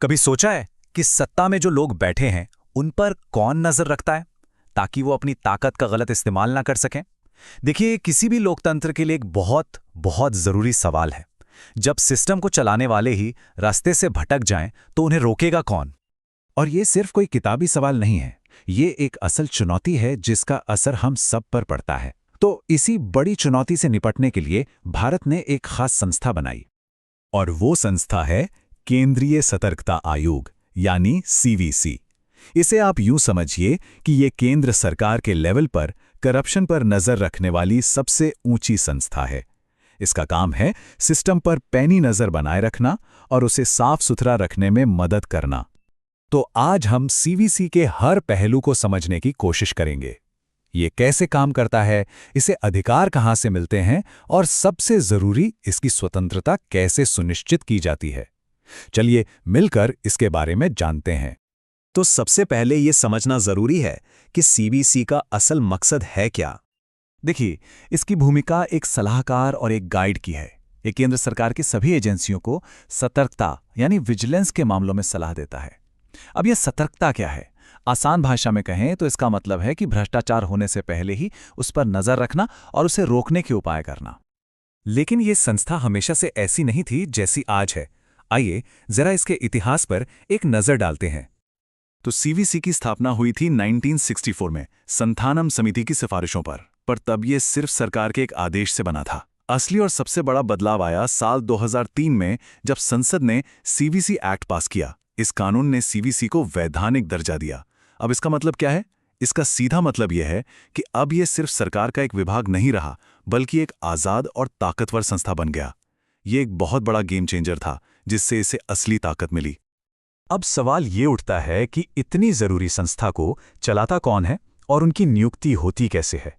कभी सोचा है कि सत्ता में जो लोग बैठे हैं उन पर कौन नजर रखता है ताकि वो अपनी ताकत का गलत इस्तेमाल ना कर सकें। देखिए, ये किसी भी लोकतंत्र के लिए एक बहुत बहुत जरूरी सवाल है। जब सिस्टम को चलाने वाले ही रास्ते से भटक जाएं तो उन्हें रोकेगा कौन। और ये सिर्फ कोई किताबी सवाल नहीं है, ये एक असल चुनौती है जिसका असर हम सब पर पड़ता है। तो इसी बड़ी चुनौती से निपटने के लिए भारत ने एक खास संस्था बनाई। और वो संस्था है केंद्रीय सतर्कता आयोग, यानी सीवीसी। इसे आप यूं समझिए कि ये केंद्र सरकार के लेवल पर करप्शन पर नजर रखने वाली सबसे ऊंची संस्था है। इसका काम है सिस्टम पर पैनी नजर बनाए रखना और उसे साफ सुथरा रखने में मदद करना। तो आज हम सीवीसी के हर पहलू को समझने की कोशिश करेंगे। ये कैसे काम करता है, इसे अधिकार कहां से मिलते हैं और सबसे जरूरी, इसकी स्वतंत्रता कैसे सुनिश्चित की जाती है। चलिए मिलकर इसके बारे में जानते हैं। तो सबसे पहले ये समझना जरूरी है कि सीवीसी का असल मकसद है क्या। देखिए, इसकी भूमिका एक सलाहकार और एक गाइड की है। ये केंद्र सरकार की सभी एजेंसियों को सतर्कता यानी विजिलेंस के मामलों में सलाह देता है। अब यह सतर्कता क्या है? आसान भाषा में कहें तो इसका मतलब है कि भ्रष्टाचार होने से पहले ही उस पर नजर रखना और उसे रोकने के उपाय करना। लेकिन ये संस्था हमेशा से ऐसी नहीं थी जैसी आज है। आइए जरा इसके इतिहास पर एक नजर डालते हैं। तो सीवीसी की स्थापना हुई थी 1964 में संथानम समिति की सिफारिशों पर तब ये सिर्फ सरकार के एक आदेश से बना था। असली और सबसे बड़ा बदलाव आया साल 2003 में, जब संसद ने सीवीसी एक्ट पास किया। इस कानून ने सीवीसी को वैधानिक दर्जा दिया। अब इसका मतलब क्या है? इसका सीधा मतलब यह है कि अब यह सिर्फ सरकार का एक विभाग नहीं रहा, बल्कि एक आजाद और ताकतवर संस्था बन गया। ये एक बहुत बड़ा गेम चेंजर था, जिससे इसे असली ताकत मिली। अब सवाल ये उठता है कि इतनी जरूरी संस्था को चलाता कौन है और उनकी नियुक्ति होती कैसे है।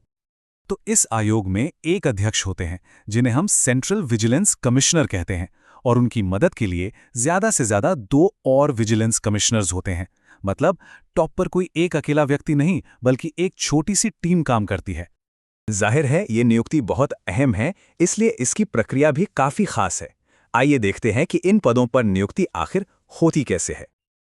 तो इस आयोग में एक अध्यक्ष होते हैं, जिन्हें हम सेंट्रल विजिलेंस कमिश्नर कहते हैं, और उनकी मदद के लिए ज्यादा से ज्यादा 2 और विजिलेंस कमिश्नर्स होते हैं। मतलब टॉप पर कोई एक अकेला व्यक्ति नहीं, बल्कि एक छोटी सी टीम काम करती है। जाहिर है ये नियुक्ति बहुत अहम है, इसलिए इसकी प्रक्रिया भी काफी खास है। आइए देखते हैं कि इन पदों पर नियुक्ति आखिर होती कैसे है।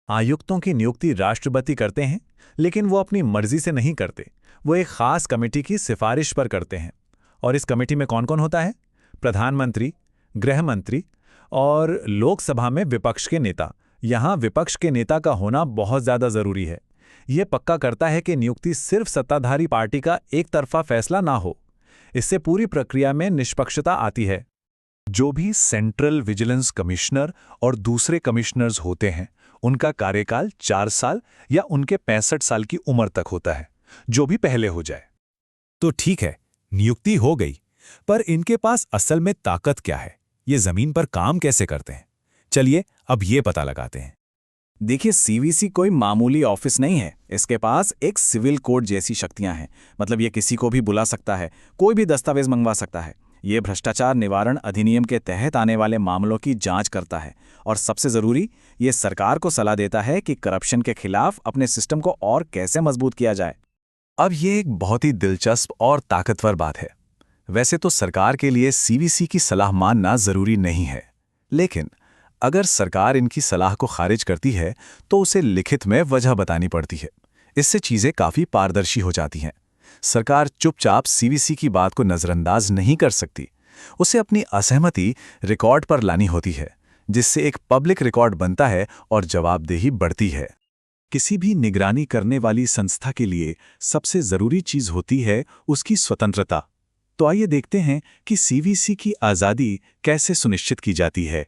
आयुक्तों की नियुक्ति राष्ट्रपति करते हैं, लेकिन वो अपनी मर्जी से नहीं करते। वो एक खास कमेटी की सिफारिश पर करते हैं। और इस कमेटी में कौन कौन होता है? प्रधानमंत्री, गृह मंत्री और लोकसभा में विपक्ष के नेता। यहाँ विपक्ष के नेता का होना बहुत ज्यादा जरूरी है। यह पक्का करता है कि नियुक्ति सिर्फ सत्ताधारी पार्टी का एक तरफा फैसला ना हो। इससे पूरी प्रक्रिया में निष्पक्षता आती है। जो भी सेंट्रल विजिलेंस कमिश्नर और दूसरे कमिश्नर्स होते हैं, उनका कार्यकाल 4 साल या उनके 65 साल की उम्र तक होता है, जो भी पहले हो जाए। तो ठीक है, नियुक्ति हो गई, पर इनके पास असल में ताकत क्या है? ये जमीन पर काम कैसे करते हैं? चलिए अब ये पता लगाते हैं। देखिए, सीवीसी कोई मामूली ऑफिस नहीं है। इसके पास एक सिविल कोड जैसी शक्तियां हैं। मतलब ये किसी को भी बुला सकता है, कोई भी दस्तावेज मंगवा सकता है। ये भ्रष्टाचार निवारण अधिनियम के तहत आने वाले मामलों की जांच करता है, और सबसे जरूरी, ये सरकार को सलाह देता है कि करप्शन के खिलाफ अपने सिस्टम को और कैसे मजबूत किया जाए। अब ये एक बहुत ही दिलचस्प और ताकतवर बात है। वैसे तो सरकार के लिए सीवीसी की सलाह मानना जरूरी नहीं है, लेकिन अगर सरकार इनकी सलाह को खारिज करती है तो उसे लिखित में वजह बतानी पड़ती है। इससे चीजें काफी पारदर्शी हो जाती हैं। सरकार चुपचाप सीवीसी की बात को नजरअंदाज नहीं कर सकती। उसे अपनी असहमति रिकॉर्ड पर लानी होती है, जिससे एक पब्लिक रिकॉर्ड बनता है और जवाबदेही बढ़ती है। किसी भी निगरानी करने वाली संस्था के लिए सबसे जरूरी चीज होती है उसकी स्वतंत्रता। तो आइए देखते हैं कि सीवीसी की आजादी कैसे सुनिश्चित की जाती है।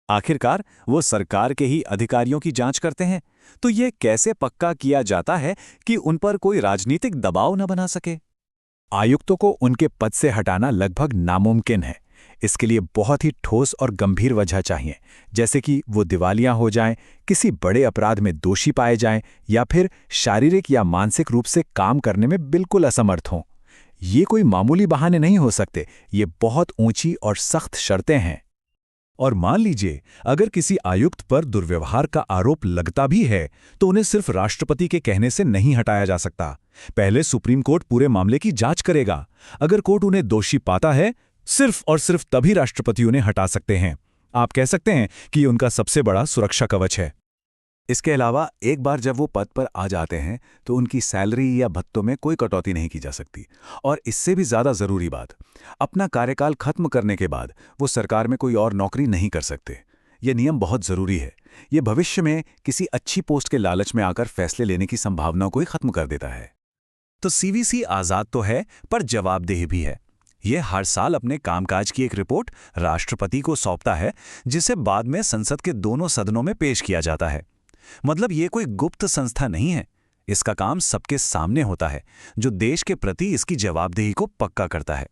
आखिरकार वो सरकार के ही अधिकारियों की जांच करते हैं, तो ये कैसे पक्का किया जाता है कि उन पर कोई राजनीतिक दबाव न बना सके? आयुक्तों को उनके पद से हटाना लगभग नामुमकिन है। इसके लिए बहुत ही ठोस और गंभीर वजह चाहिए, जैसे कि वो दिवालिया हो जाएं, किसी बड़े अपराध में दोषी पाए जाएं, या फिर शारीरिक या मानसिक रूप से काम करने में बिल्कुल असमर्थ हों। ये कोई मामूली बहाने नहीं हो सकते, ये बहुत ऊंची और सख्त शर्तें हैं। और मान लीजिए अगर किसी आयुक्त पर दुर्व्यवहार का आरोप लगता भी है, तो उन्हें सिर्फ राष्ट्रपति के कहने से नहीं हटाया जा सकता। पहले सुप्रीम कोर्ट पूरे मामले की जांच करेगा। अगर कोर्ट उन्हें दोषी पाता है, सिर्फ और सिर्फ तभी राष्ट्रपति उन्हें हटा सकते हैं। आप कह सकते हैं कि ये उनका सबसे बड़ा सुरक्षा कवच है। इसके अलावा एक बार जब वो पद पर आ जाते हैं तो उनकी सैलरी या भत्तों में कोई कटौती नहीं की जा सकती। और इससे भी ज़्यादा ज़रूरी बात, अपना कार्यकाल खत्म करने के बाद वो सरकार में कोई और नौकरी नहीं कर सकते। ये नियम बहुत ज़रूरी है। ये भविष्य में किसी अच्छी पोस्ट के लालच में आकर फैसले लेने की संभावना को ही खत्म कर देता है। तो सीवीसी आज़ाद तो है, पर जवाबदेह भी है। ये हर साल अपने कामकाज की एक रिपोर्ट राष्ट्रपति को सौंपता है, जिसे बाद में संसद के दोनों सदनों में पेश किया जाता है। मतलब ये कोई गुप्त संस्था नहीं है। इसका काम सबके सामने होता है, जो देश के प्रति इसकी जवाबदेही को पक्का करता है।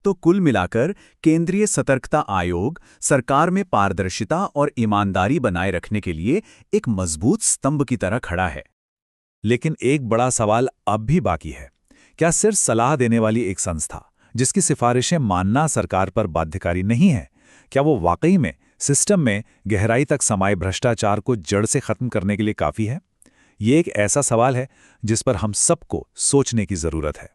तो कुल मिलाकर केंद्रीय सतर्कता आयोग सरकार में पारदर्शिता और ईमानदारी बनाए रखने के लिए एक मजबूत स्तंभ की तरह खड़ा है। लेकिन एक बड़ा सवाल अब भी बाकी है। क्या सिर्फ सलाह देने वाली एक संस्था, जिसकी सिफारिशें मानना सरकार पर बाध्यकारी नहीं है, क्या वो वाकई में सिस्टम में गहराई तक समाये भ्रष्टाचार को जड़ से खत्म करने के लिए काफ़ी है? ये एक ऐसा सवाल है जिस पर हम सबको सोचने की ज़रूरत है।